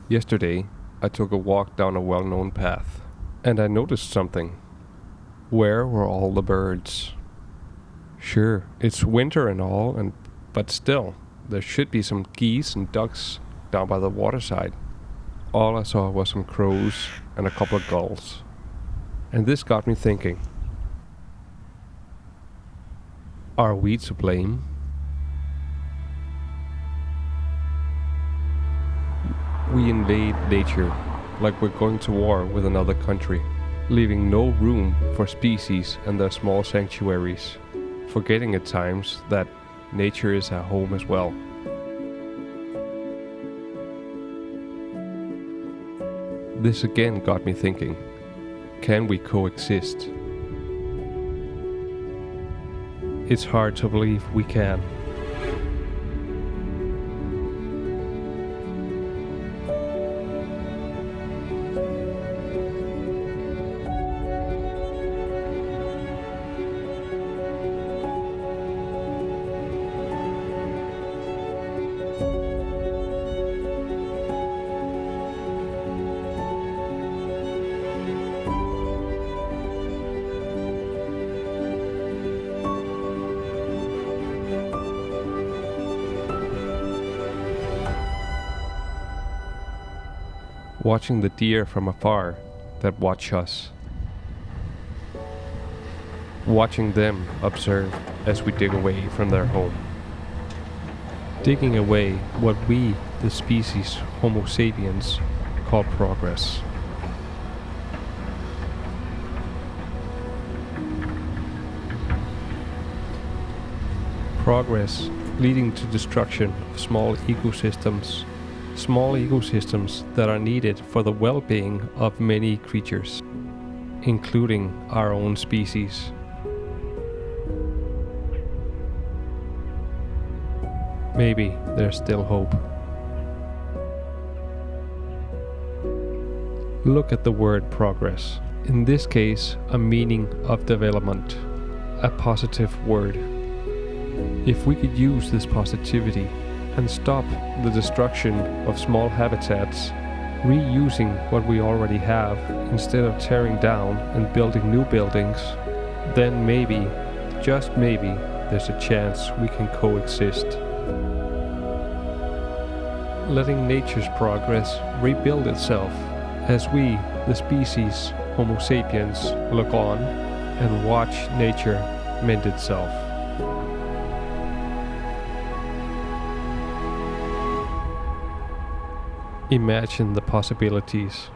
Yesterday, I took a walk down a well-known path, and I noticed something. Where were all the birds? Sure, it's winter and all, but still, there should be some geese and ducks down by the waterside. All I saw was some crows and a couple of gulls. And this got me thinking. Are we to blame? We invade nature like we're going to war with another country, leaving no room for species and their small sanctuaries, forgetting at times that nature is our home as well. This again got me thinking, can we coexist? It's hard to believe we can. Watching the deer from afar that watch us. Watching them observe as we dig away from their home. Digging away what we, the species Homo sapiens, call progress. Progress leading to destruction of small ecosystems that are needed for the well-being of many creatures, including our own species. Maybe there's still hope. Look at the word progress. In this case, a meaning of development, a positive word. If we could use this positivity and stop the destruction of small habitats, reusing what we already have instead of tearing down and building new buildings, then maybe, just maybe, there's a chance we can coexist. Letting nature's progress rebuild itself as we, the species Homo sapiens, look on and watch nature mend itself. Imagine the possibilities.